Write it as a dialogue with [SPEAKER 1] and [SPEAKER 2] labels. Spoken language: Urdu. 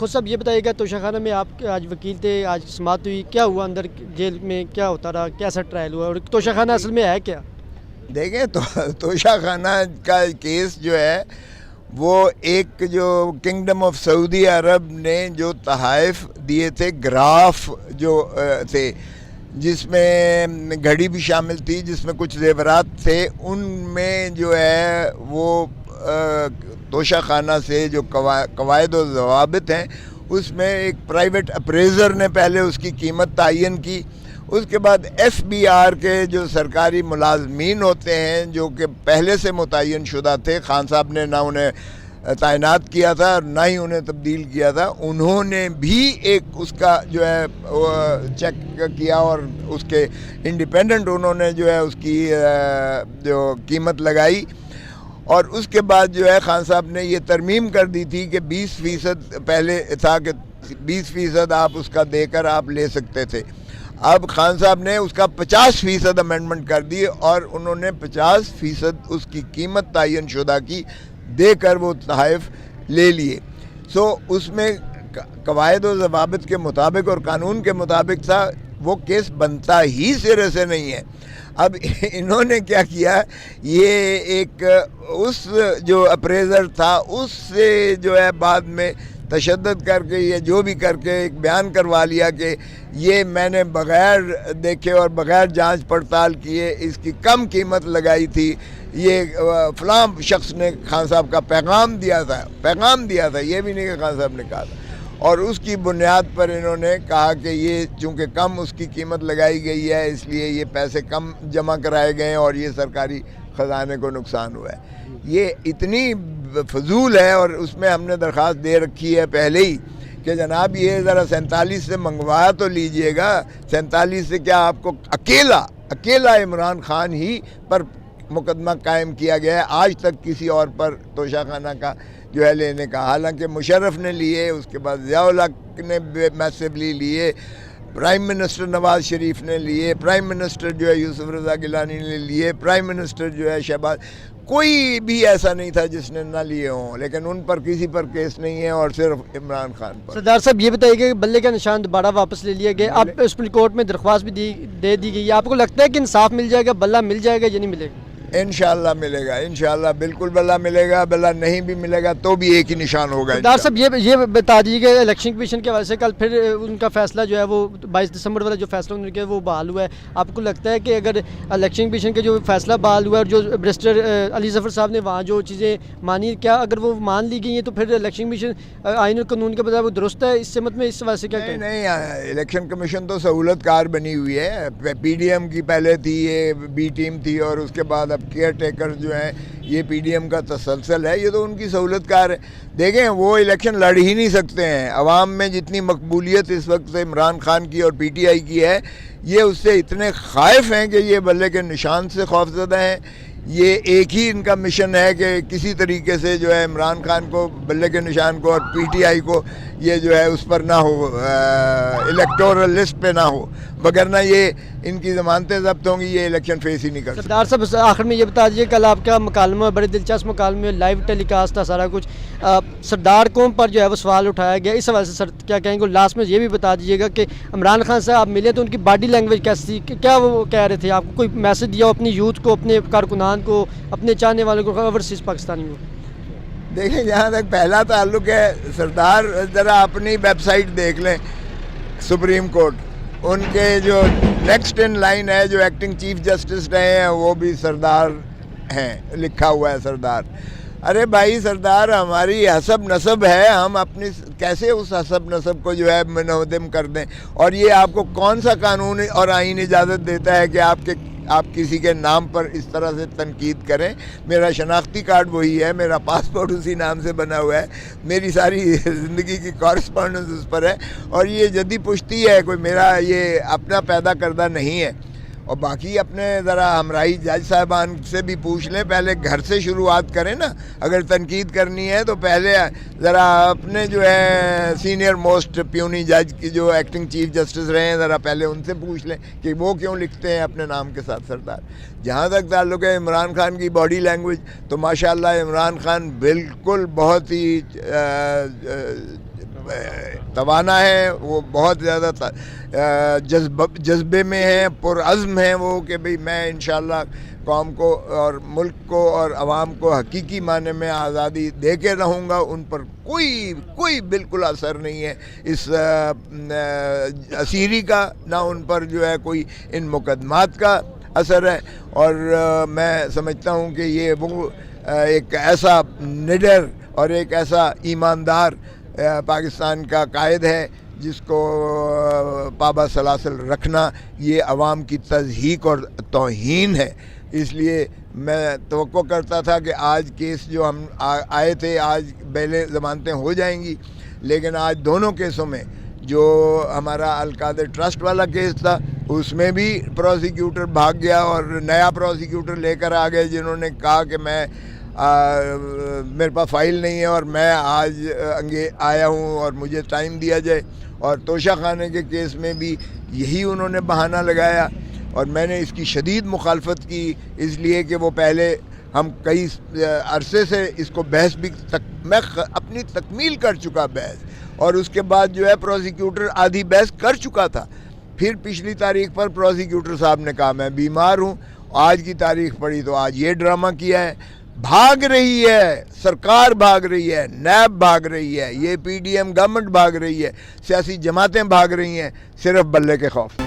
[SPEAKER 1] خود صاحب یہ بتائیے گا توشہ خانہ میں آپ آج وکیل تھے, آج سماعت ہوئی, کیا ہوا اندر جیل میں, کیا ہوتا رہا, کیسا ٹرائل ہوا, اور توشہ خانہ اصل میں ہے کیا؟
[SPEAKER 2] دیکھیں توشہ خانہ کا کیس جو ہے وہ ایک جو کنگڈم آف سعودی عرب نے جو تحائف دیے تھے, گراف جو تھے جس میں گھڑی بھی شامل تھی, جس میں کچھ زیورات تھے, ان میں جو ہے وہ توشہ خانہ سے جو قواعد و ضوابط ہیں اس میں ایک پرائیویٹ اپریزر نے پہلے اس کی قیمت تعین کی. اس کے بعد ایف بی آر کے جو سرکاری ملازمین ہوتے ہیں جو کہ پہلے سے متعین شدہ تھے, خان صاحب نے نہ انہیں تعینات کیا تھا اور نہ ہی انہیں تبدیل کیا تھا, انہوں نے بھی ایک اس کا جو ہے چیک کیا اور اس کے انڈیپینڈنٹ انہوں نے جو ہے اس کی جو قیمت لگائی. اور اس کے بعد جو ہے خان صاحب نے یہ ترمیم کر دی تھی کہ 20% پہلے تھا کہ 20% آپ اس کا دے کر آپ لے سکتے تھے. اب خان صاحب نے اس کا 50% امینڈمنٹ کر دی اور انہوں نے 50% اس کی قیمت تعین شدہ کی دے کر وہ تحائف لے لیے. اس میں قواعد و ضوابط کے مطابق اور قانون کے مطابق تھا, وہ کیس بنتا ہی سرے سے نہیں ہے. اب انہوں نے کیا کیا, یہ ایک اس جو اپریزر تھا اس سے جو ہے بعد میں تشدد کر کے یہ جو بھی کر کے ایک بیان کروا لیا کہ یہ میں نے بغیر دیکھے اور بغیر جانچ پڑتال کیے اس کی کم قیمت لگائی تھی, یہ فلاں شخص نے خان صاحب کا پیغام دیا تھا, یہ بھی نہیں کہ خان صاحب نے کہا تھا. اور اس کی بنیاد پر انہوں نے کہا کہ یہ چونکہ کم اس کی قیمت لگائی گئی ہے اس لیے یہ پیسے کم جمع کرائے گئے ہیں اور یہ سرکاری خزانے کو نقصان ہوا ہے. یہ اتنی فضول ہے, اور اس میں ہم نے درخواست دے رکھی ہے پہلے ہی کہ جناب یہ ذرا 47 سے منگوا تو لیجئے گا. 47 سے کیا آپ کو اکیلا عمران خان ہی پر مقدمہ قائم کیا گیا ہے, آج تک کسی اور پر توشہ خانہ کا جو ہے لینے کا. حالانکہ مشرف نے لیے, اس کے بعد ضیاء الحق نے میسیولی لیے, پرائم منسٹر نواز شریف نے لیے, پرائم منسٹر جو ہے یوسف رضا گیلانی نے لیے, پرائم منسٹر جو ہے شہباز, کوئی بھی ایسا نہیں تھا جس نے نہ لیے ہوں, لیکن ان پر کسی پر کیس نہیں ہے اور صرف عمران خان پر.
[SPEAKER 1] سردار صاحب یہ بتائیے کہ بلے کا نشان دوبارہ واپس لے لیا گیا, اب سپریم کورٹ میں درخواست بھی دے دی گئی, آپ کو لگتا ہے کہ انصاف مل جائے گا, بلہ مل جائے گا یا نہیں ملے گا؟
[SPEAKER 2] انشاءاللہ ملے گا, انشاءاللہ بالکل بلہ ملے گا. بلہ نہیں بھی ملے گا تو بھی ایک ہی نشان ہوگا.
[SPEAKER 1] سردار صاحب یہ بتا دیجیے کہ الیکشن کمیشن کے حوالے سے کل پھر ان کا فیصلہ جو ہے وہ 22 دسمبر والا جو فیصلہ انہوں نے کیا وہ بحال ہوا ہے. آپ کو لگتا ہے کہ اگر الیکشن کمیشن کے جو فیصلہ بحال ہوا ہے اور جو بیرسٹر علی ظفر صاحب نے وہاں جو چیزیں مانی, کیا اگر وہ مان لی گئی ہیں تو پھر الیکشن کمیشن آئین اور قانون کے بجائے وہ درست ہے اس سمت میں, اس حوالے سے کیا کہیں؟
[SPEAKER 2] نہیں, الیکشن کمیشن تو سہولت کار بنی ہوئی ہے. پی ڈی ایم کی پہلے تھی, یہ بی ٹیم تھی, اور اس کے بعد اب کیئر ٹیکر جو ہیں یہ پی ڈی ایم کا تسلسل ہے. یہ تو ان کی سہولت کار ہے. دیکھیں وہ الیکشن لڑ ہی نہیں سکتے ہیں. عوام میں جتنی مقبولیت اس وقت عمران خان کی اور پی ٹی آئی کی ہے, یہ اس سے اتنے خائف ہیں کہ یہ بلے کے نشان سے خوفزدہ ہیں. یہ ایک ہی ان کا مشن ہے کہ کسی طریقے سے جو ہے عمران خان کو, بلے کے نشان کو اور پی ٹی آئی کو یہ جو ہے اس پر نہ ہو, الیکٹورل لسٹ پہ نہ ہو, وگرنہ یہ ان کی ضمانتیں ضبط ہوں گی, یہ الیکشن فیس ہی نہیں کر سکتے.
[SPEAKER 1] سردار صاحب آخر میں یہ بتا دیجیے, کل آپ کا مکالمہ بڑے دلچسپ مکالمے, لائیو ٹیلی کاسٹ تھا سارا کچھ, سردار قوم پر جو ہے وہ سوال اٹھایا گیا, اس حوالے سے سر کیا کہیں گے؟ لاسٹ میں یہ بھی بتا دیجیے گا کہ عمران خان صاحب آپ ملے تو ان کی باڈی لینگویج کیسی تھی, کیا وہ کہہ رہے تھے, آپ کو کوئی میسج دیا اپنی یوتھ کو, اپنے کارکنان کو, اپنے چاہنے والوں کو, اوورسیز پاکستانی کو؟
[SPEAKER 2] دیکھیں جہاں تک پہلا تعلق ہے, سردار ذرا اپنی ویب سائٹ دیکھ لیں, سپریم کورٹ, ان کے جو نیکسٹ ان لائن ہے جو ایکٹنگ چیف جسٹس رہے ہیں وہ بھی سردار ہیں, لکھا ہوا ہے سردار. ارے بھائی سردار ہماری حسب نسب ہے, ہم اپنی کیسے اس حسب نسب کو جو ہے منہدم کر دیں؟ اور یہ آپ کو کون سا قانون اور آئین اجازت دیتا ہے کہ آپ کسی کے نام پر اس طرح سے تنقید کریں؟ میرا شناختی کارڈ وہی ہے, میرا پاسپورٹ اسی نام سے بنا ہوا ہے, میری ساری زندگی کی کورسپونڈنس اس پر ہے, اور یہ جدی پشتی ہے, کوئی میرا یہ اپنا پیدا کردہ نہیں ہے. اور باقی اپنے ذرا ہمراہی جج صاحبان سے بھی پوچھ لیں, پہلے گھر سے شروعات کریں نا. اگر تنقید کرنی ہے تو پہلے ذرا اپنے جو ہے سینئر موسٹ پیونی جج کی جو ایکٹنگ چیف جسٹس رہے ہیں, ذرا پہلے ان سے پوچھ لیں کہ وہ کیوں لکھتے ہیں اپنے نام کے ساتھ سردار. جہاں تک تعلق ہے عمران خان کی باڈی لینگویج, تو ماشاءاللہ عمران خان بالکل بہت ہی توانا ہے، وہ بہت زیادہ جذبے میں ہیں، پرعزم ہیں وہ کہ بھئی میں انشاءاللہ قوم کو اور ملک کو اور عوام کو حقیقی معنی میں آزادی دے کے رہوں گا. ان پر کوئی بالکل اثر نہیں ہے اس اسیری کا، نہ ان پر جو ہے کوئی ان مقدمات کا اثر ہے. اور میں سمجھتا ہوں کہ یہ وہ ایک ایسا نڈر اور ایک ایسا ایماندار پاکستان کا قائد ہے جس کو پابہ سلاسل رکھنا یہ عوام کی تضحیک اور توہین ہے. اس لیے میں توقع کرتا تھا کہ آج کیس جو ہم آئے تھے، آج بیلیں ضمانتیں ہو جائیں گی، لیکن آج دونوں کیسوں میں جو ہمارا القادر ٹرسٹ والا کیس تھا اس میں بھی پروسیکیوٹر بھاگ گیا اور نیا پروسیکیوٹر لے کر آ گئے، جنہوں نے کہا کہ میرے پاس فائل نہیں ہے اور میں آج آیا ہوں اور مجھے ٹائم دیا جائے. اور توشہ خانے کے کیس میں بھی یہی انہوں نے بہانہ لگایا، اور میں نے اس کی شدید مخالفت کی، اس لیے کہ وہ پہلے ہم کئی عرصے سے اس کو بحث بھی میں اپنی تکمیل کر چکا بحث، اور اس کے بعد جو ہے پروسیکیوٹر آدھی بحث کر چکا تھا. پھر پچھلی تاریخ پر پروسیکیوٹر صاحب نے کہا میں بیمار ہوں، آج کی تاریخ پڑھی تو آج یہ ڈرامہ کیا ہے. بھاگ رہی ہے سرکار، بھاگ رہی ہے نیب، بھاگ رہی ہے یہ پی ڈی ایم گورنمنٹ، بھاگ رہی ہے سیاسی جماعتیں، بھاگ رہی ہیں صرف بلے کے خوف.